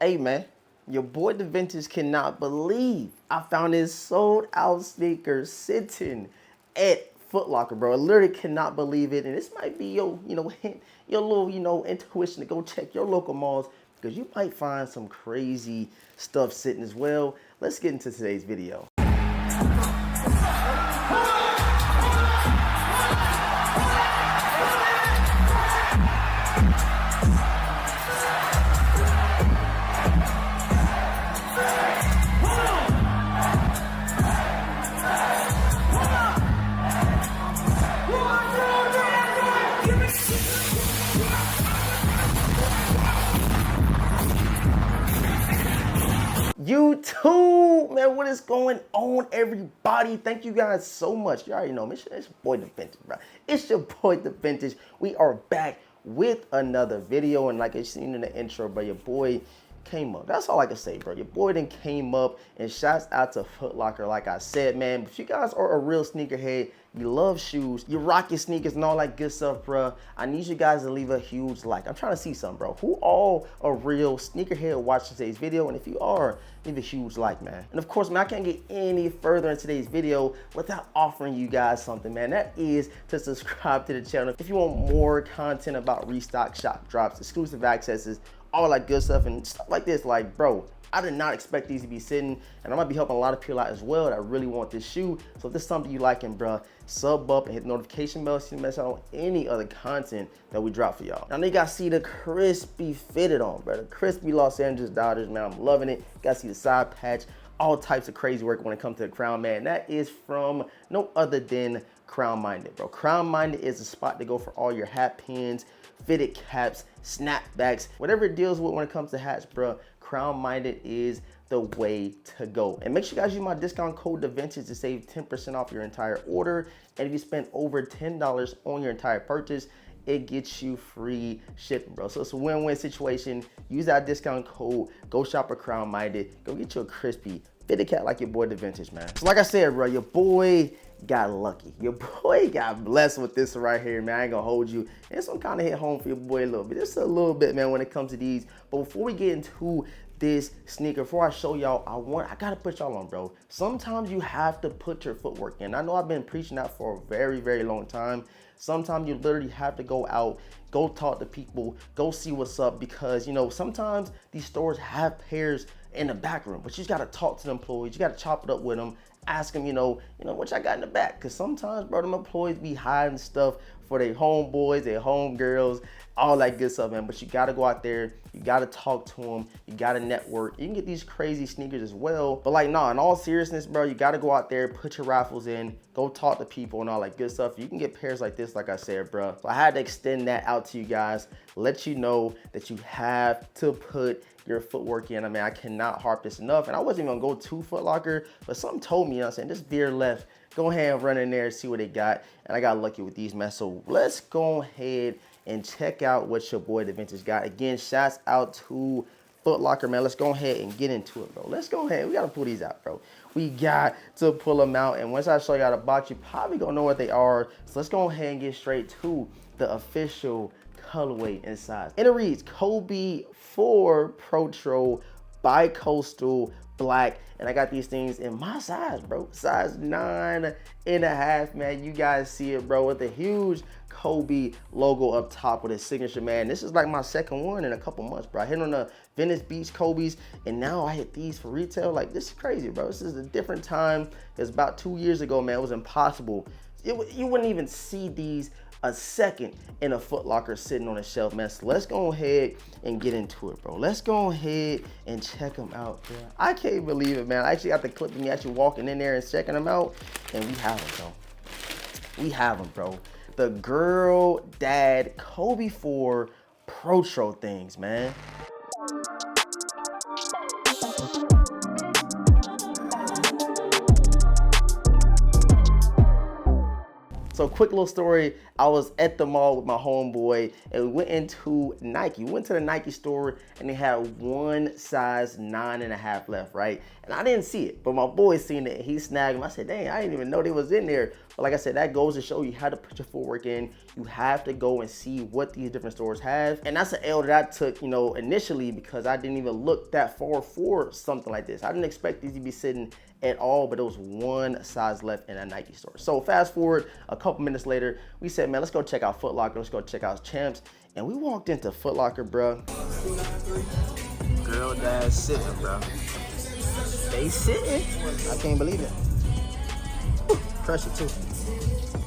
Hey man, your boy DeVintage cannot believe I found this sold out sneaker sitting at Foot Locker, bro. I literally cannot believe it. And this might be your, hint, your little, intuition to go check your local malls because you might find some crazy stuff sitting as well. Let's get into today's video. YouTube, man, what is going on, everybody? Thank you guys so much. You already know me. It's your boy DeVintage, bro. It's your boy DeVintage. We are back with another video, and like I seen in the intro, bro, your boy came up. That's all I can say, bro. Your boy then came up, and shouts out to Foot Locker, like I said, man. If you guys are a real sneakerhead, you love shoes, you rock your sneakers and all that good stuff, bro, I need you guys to leave a huge like. I'm trying to see something, bro. Who all a real sneakerhead watching today's video? And if you are, leave a huge like, man. And of course, man, I can't get any further in today's video without offering you guys something, man. That is to subscribe to the channel if you want more content about restock, shop drops, exclusive accesses, all that good stuff and stuff like this. Like, bro, I did not expect these to be sitting, and I might be helping a lot of people out as well that really want this shoe. So if this is something you liking, bro, sub up and hit the notification bell so you miss out on any other content that we drop for y'all. Now you guys see the crispy fitted on, bro. The crispy Los Angeles Dodgers, man. I'm loving it. You guys see the side patch, all types of crazy work when it comes to the crown, man. That is from no other than Crown Minded, bro. Crown Minded is a spot to go for all your hat pins, fitted caps, snapbacks, whatever it deals with when it comes to hats, bro. Crown Minded is the way to go. And make sure you guys use my discount code DeVintage to save 10% off your entire order. And if you spend over $10 on your entire purchase, it gets you free shipping, bro. So it's a win-win situation. Use that discount code, go shop at Crown Minded, go get you a crispy fitted cap like your boy DeVintage, man. So like I said, bro, your boy got lucky. Your boy got blessed with this right here, man. I ain't gonna hold you. And some kind of hit home for your boy a little bit. Just a little bit, man, when it comes to these. But before we get into this sneaker, before I show y'all, I gotta put y'all on, bro. Sometimes you have to put your footwork in. I know I've been preaching that for a very, very long time. Sometimes you literally have to go out, go talk to people, go see what's up, because sometimes these stores have pairs in the back room, but you just gotta talk to the employees. You gotta chop it up with them, ask them, what y'all got in the back, because sometimes, bro, them employees be hiding stuff for their homeboys, their homegirls, all that good stuff, man. But you gotta go out there, you gotta talk to them, you gotta network. You can get these crazy sneakers as well, but like, nah, in all seriousness, bro, you gotta go out there, put your raffles in, go talk to people and all that good stuff. You can get pairs like this, like I said, bro. So I had to extend that out to you guys, let you know that you have to put your footwork in. I mean, I cannot harp this enough. And I wasn't even gonna go to Foot Locker, but something told me, this beer left. Go ahead and run in there and see what they got. And I got lucky with these, man. So let's go ahead and check out what your boy DeVintage got. Again, shouts out to Foot Locker, man. Let's go ahead and get into it, bro. Let's go ahead. We gotta pull these out, bro. We got to pull them out. And once I show you how to box, you probably gonna know what they are. So let's go ahead and get straight to the official colorway and size. And it reads Kobe 4 Protro Bi-Coastal Black. And I got these things in my size, bro. Size 9.5, man. You guys see it, bro, with the huge Kobe logo up top with his signature, man. This is like my second one in a couple months, bro. I hit on the Venice Beach Kobe's, and now I hit these for retail. Like, this is crazy, bro. This is a different time. Because about 2 years ago, man, it was impossible. You wouldn't even see these a second in a Foot Locker sitting on a shelf, man. So let's go ahead and get into it, bro. Let's go ahead and check them out, bro. I can't believe it, man. I actually got the clip of me actually walking in there and checking them out, and we have them, bro. We have them, bro. The girl dad Kobe 4 Protro things, man. So quick little story, I was at the mall with my homeboy and we went into Nike. We went to the Nike store and they had one size 9.5 left, right? And I didn't see it, but my boy seen it and he snagged them. I said, dang, I didn't even know they was in there. But like I said, that goes to show you how to put your footwork in. You have to go and see what these different stores have. And that's an L that I took, you know, initially, because I didn't even look that far for something like this. I didn't expect these to be sitting at all, but there was one size left in a Nike store. So fast forward a couple minutes later, we said, man, let's go check out Foot Locker. Let's go check out Champs. And we walked into Foot Locker, bro. Girl dad sitting, bro. They sitting. I can't believe it. Pressure too.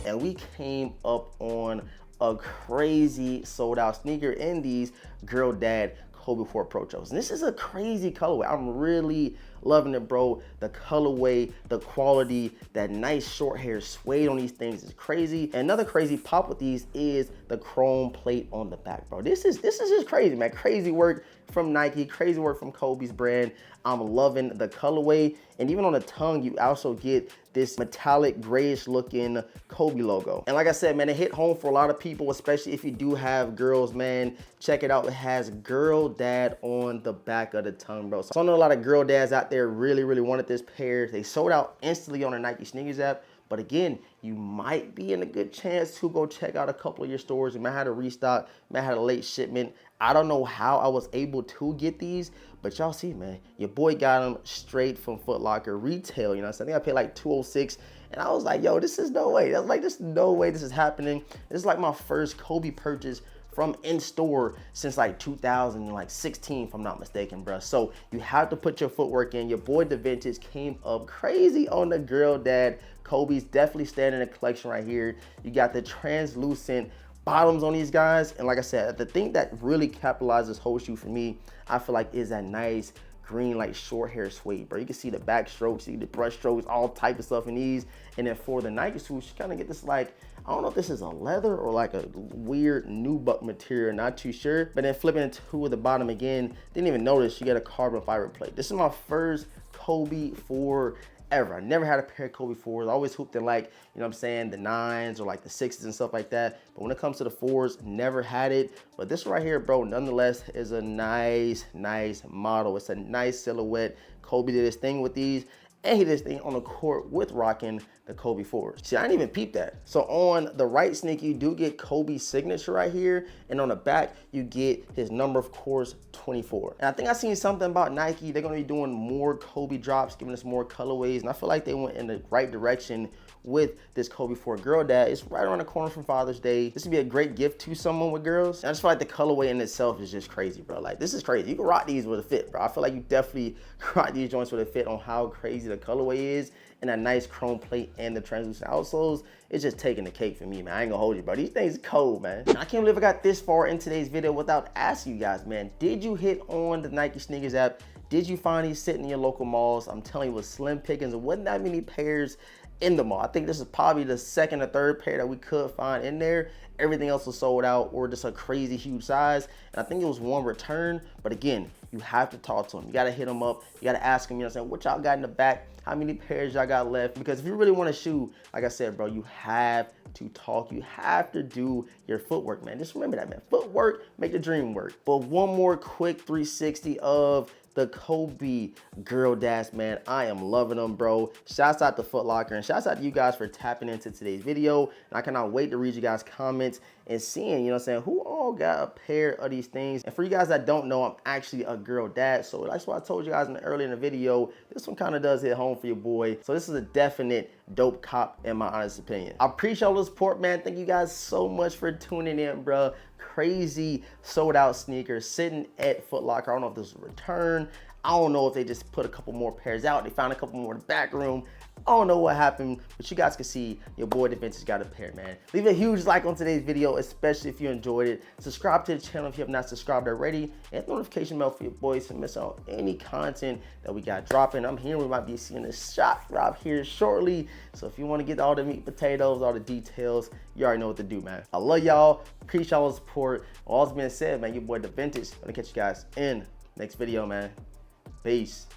And we came up on a crazy sold out sneaker in these Girl Dad Kobe 4 Protros. And this is a crazy colorway. I'm really loving it, bro. The colorway, the quality, that nice short hair suede on these things is crazy. And another crazy pop with these is the chrome plate on the back, bro. This is just crazy, man. Crazy work from Nike, crazy work from Kobe's brand. I'm loving the colorway. And even on the tongue, you also get this metallic grayish looking Kobe logo. And like I said, man, it hit home for a lot of people, especially if you do have girls, man. Check it out. It has Girl Dad on the back of the tongue, bro. So I know a lot of girl dads out there really wanted this pair. They sold out instantly on the Nike sneakers app. But again, you might be in a good chance to go check out a couple of your stores. You might have to restock, might have a late shipment. I don't know how I was able to get these, but y'all see, man, your boy got them straight from Foot Locker retail. You know what I'm saying? I think I paid like $206, and I was like, yo, this is no way. That's like, there's no way this is happening. This is like my first Kobe purchase from in-store since like 2016, if I'm not mistaken, bro. So you have to put your footwork in. Your boy DeVintage came up crazy on the Girl Dad Kobe's. Definitely standing in the collection right here. You got the translucent bottoms on these guys. And like I said, the thing that really capitalizes this whole shoe for me, I feel like, is that nice green, like short hair suede, bro. You can see the back strokes, see the brush strokes, all type of stuff in these. And then for the Nike swoosh, you kind of get this, like, I don't know if this is a leather or like a weird nubuck material, not too sure. But then flipping into the bottom again, didn't even notice you get a carbon fiber plate. This is my first Kobe 4 ever. I never had a pair of Kobe 4s. I always hooped in, like, you know what I'm saying, the 9s or like the 6s and stuff like that. But when it comes to the 4s, never had it. But this right here, bro, nonetheless, is a nice model. It's a nice silhouette. Kobe did his thing with these, and he did his thing on the court with rocking the Kobe 4s. See, I didn't even peep that. So on the right sneaker, you do get Kobe's signature right here. And on the back, you get his number, of course, 24. And I think I seen something about Nike. They're gonna be doing more Kobe drops, giving us more colorways. And I feel like they went in the right direction with this Kobe 4 Girl Dad. It's right around the corner from Father's Day. This would be a great gift to someone with girls. And I just feel like the colorway in itself is just crazy, bro. Like, this is crazy. You can rock these with a fit, bro. I feel like you definitely rock these joints with a fit on how crazy the colorway is. And that nice chrome plate and the translucent outsoles, it's just taking the cake for me, man. I ain't gonna hold you, bro. These things cold, man. And I can't believe I got this far in today's video without asking you guys, man, did you hit on the Nike sneakers app? Did you find these sitting in your local malls? I'm telling you, it was slim pickings. There wasn't that many pairs in the mall. I think this is probably the second or third pair that we could find in there. Everything else was sold out or just a crazy huge size. And I think it was one return. But again, you have to talk to them. You got to hit them up. You got to ask them, you know what I'm saying, what y'all got in the back? How many pairs y'all got left? Because if you really want to shoe, like I said, bro, you have to talk. You have to do your footwork, man. Just remember that, man. Footwork, make the dream work. But one more quick 360 of the Kobe Girl Dads, man. I am loving them, bro. Shouts out to Foot Locker, and shouts out to you guys for tapping into today's video. And I cannot wait to read you guys' comments and seeing, you know what I'm saying, who all got a pair of these things. And for you guys that don't know, I'm actually a girl dad. So that's what I told you guys earlier in the video. This one kind of does hit home for your boy. So this is a definite dope cop in my honest opinion. I appreciate all the support, man. Thank you guys so much for tuning in, bro. Crazy sold out sneakers sitting at Foot Locker. I don't know if this is a return. I don't know if they just put a couple more pairs out. They found a couple more in the back room. I don't know what happened, but you guys can see your boy DeVintage got a pair, man. Leave a huge like on today's video, especially if you enjoyed it. Subscribe to the channel if you have not subscribed already. And hit the notification bell for your boys to miss out on any content that we got dropping. I'm hearing we might be seeing a shop drop here shortly. So if you want to get all the meat potatoes, all the details, you already know what to do, man. I love y'all. Appreciate all the support. All that's being said, man, your boy DeVintage. I'm gonna catch you guys in next video, man. Peace.